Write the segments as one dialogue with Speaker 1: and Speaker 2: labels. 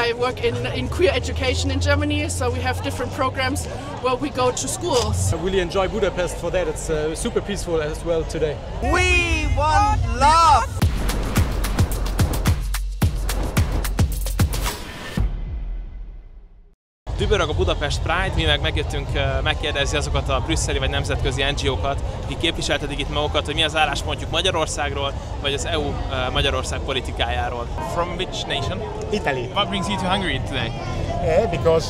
Speaker 1: I work in queer education in Germany, so we have different programs where we go to schools.
Speaker 2: I really enjoy Budapest for that. It's super peaceful as well today.
Speaker 3: We want love!
Speaker 4: Dübörög a Budapest Pride, mi meg megjöttünk megkérdezni azokat a brüsszeli vagy nemzetközi NGO-kat, akik képviseltetik itt magukat, hogy mi az álláspontjuk Magyarországról, vagy az EU Magyarország politikájáról. From which nation?
Speaker 5: Italy.
Speaker 4: What brings you to Hungary today?
Speaker 5: Because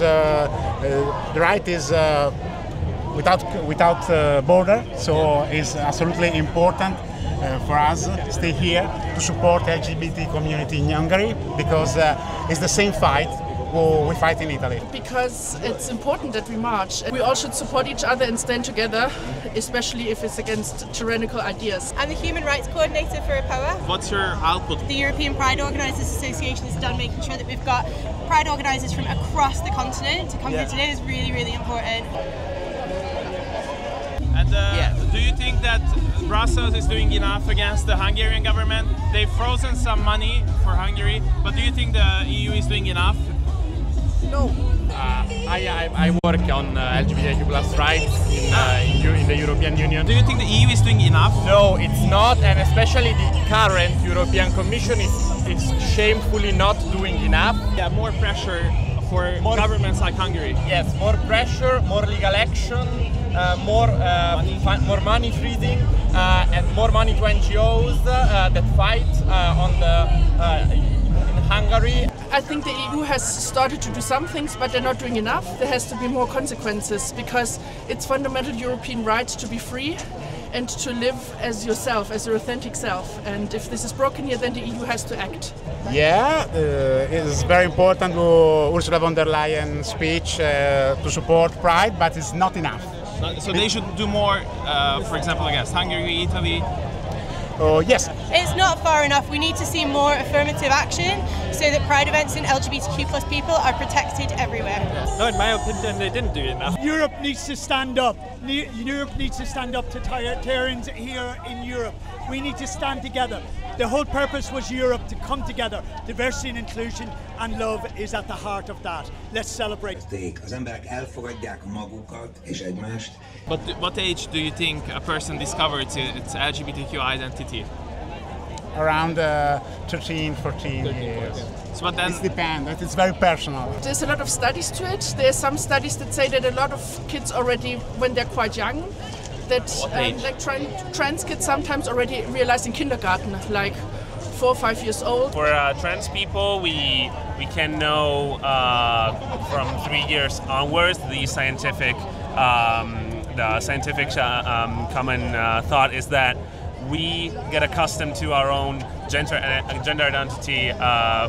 Speaker 5: the right is without border, so it's absolutely important for us to stay here to support the LGBT community in Hungary, because it's the same fight we fight in Italy.
Speaker 1: Because it's important that we march. We all should support each other and stand together, especially if it's against tyrannical ideas.
Speaker 6: I'm the Human Rights Coordinator for APOA.
Speaker 4: What's your output?
Speaker 6: The European Pride Organisers Association is done making sure that we've got Pride organisers from across the continent to come here today is really, really important.
Speaker 4: And do you think that Brussels is doing enough against the Hungarian government? They've frozen some money for Hungary, but do you think the EU is doing enough?
Speaker 1: No.
Speaker 7: I work on LGBTQ+ rights in the European Union.
Speaker 4: Do you think the EU is doing enough?
Speaker 7: No, it's not, and especially the current European Commission is shamefully not doing enough.
Speaker 4: Yeah, more pressure for governments like Hungary.
Speaker 7: Yes, more pressure, more legal action, more money freezing, and more money to NGOs that fight in Hungary.
Speaker 1: I think the EU has started to do some things, but they're not doing enough. There has to be more consequences, because it's fundamental European right to be free and to live as yourself, as your authentic self. And if this is broken here, then the EU has to act.
Speaker 5: Yeah, it is very important Ursula von der Leyen speech to support Pride, but it's not enough.
Speaker 4: So they should do more, for example, against Hungary, Italy.
Speaker 5: Oh, yes.
Speaker 6: It's not far enough. We need to see more affirmative action so that Pride events and LGBTQ+ people are protected everywhere.
Speaker 7: No, in my opinion, they didn't do enough.
Speaker 8: Europe needs to stand up. Europe needs to stand up to tyrants here in Europe. We need to stand together. The whole purpose was Europe to come together. Diversity and inclusion and love is at the heart of that. Let's celebrate.
Speaker 3: Az emberek elfogadják magukat és egymást.
Speaker 4: But what age do you think a person discovers its LGBTQ identity?
Speaker 5: Around 13, 14 years.
Speaker 4: So but then
Speaker 5: it depends. It's very personal.
Speaker 1: There's a lot of studies to it. There are some studies that say that a lot of kids already, when they're quite young, that like trans kids sometimes already realize in kindergarten, like 4 or 5 years old.
Speaker 9: For trans people, we can know from 3 years onwards. The scientific common thought is that we get accustomed to our own gender identity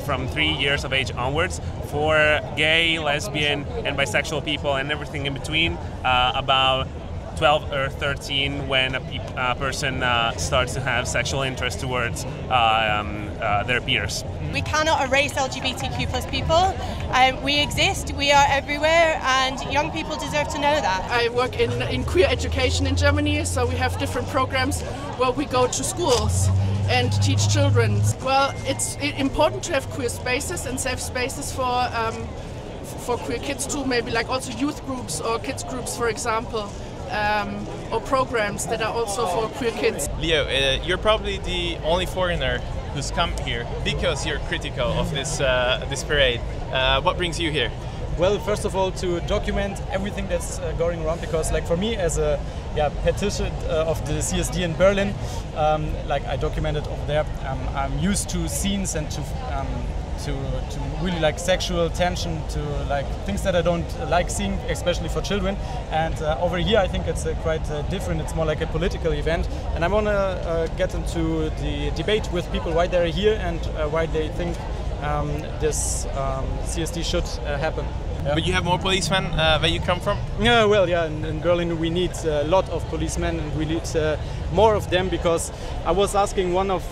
Speaker 9: from 3 years of age onwards. For gay, lesbian, and bisexual people, and everything in between, about 12 or 13 when a person starts to have sexual interest towards their peers.
Speaker 6: We cannot erase LGBTQ+ people. We exist, we are everywhere, and young people deserve to know that.
Speaker 1: I work in queer education in Germany, so we have different programs where we go to schools and teach children. Well, it's important to have queer spaces and safe spaces for queer kids too, maybe like also youth groups or kids groups, for example. Or programs that are also for queer kids.
Speaker 4: Leo, you're probably the only foreigner who's come here because you're critical of this parade. What brings you here?
Speaker 2: Well, first of all, to document everything that's going around, because like for me as a petition of the CSD in Berlin, like I documented over there, I'm used to scenes and to really like sexual tension, to like things that I don't like seeing, especially for children. And over here I think it's quite different. It's more like a political event, and I want to get into the debate with people why they're here and why they think this CSD should happen. Yeah.
Speaker 4: But you have more policemen where you come from?
Speaker 2: Yeah, well, yeah, in Berlin we need a lot of policemen, and we need more of them, because I was asking one of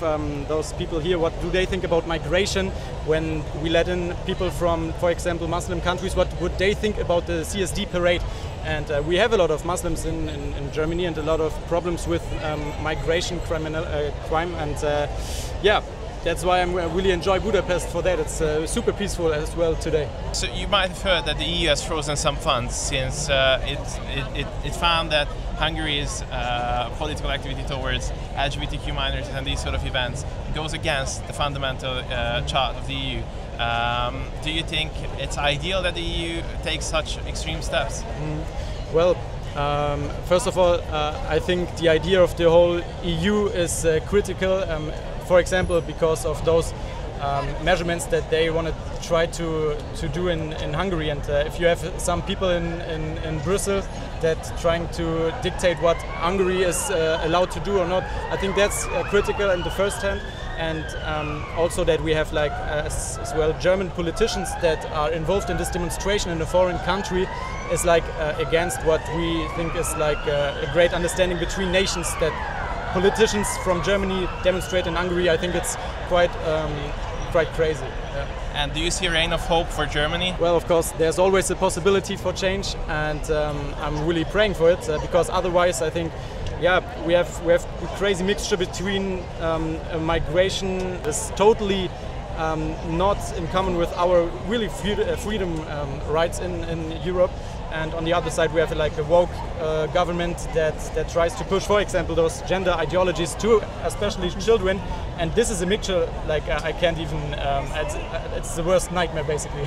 Speaker 2: those people here, what do they think about migration when we let in people from, for example, Muslim countries, what would they think about the CSD parade? And we have a lot of Muslims in Germany and a lot of problems with migration crime, and yeah, that's why I really enjoy Budapest for that. It's super peaceful as well today.
Speaker 4: So you might have heard that the EU has frozen some funds since it found that Hungary's political activity towards LGBTQ minorities and these sort of events goes against the fundamental chart of the EU. Do you think it's ideal that the EU takes such extreme steps?
Speaker 2: Well, first of all, I think the idea of the whole EU is critical. For example, because of those measurements that they want to try to do in Hungary, and if you have some people in Brussels that trying to dictate what Hungary is allowed to do or not, I think that's critical in the first hand. And also that we have like as well German politicians that are involved in this demonstration in a foreign country is like against what we think is like a great understanding between nations, that politicians from Germany demonstrate in Hungary. I think it's quite crazy. Yeah.
Speaker 4: And do you see a reign of hope for Germany?
Speaker 2: Well, of course, there's always a possibility for change, and I'm really praying for it because otherwise, I think, yeah, we have a crazy mixture between migration is totally not in common with our really freedom rights in Europe. And on the other side, we have like a woke government that tries to push, for example, those gender ideologies to especially children. And this is a mixture like I can't even. It's the worst nightmare, basically.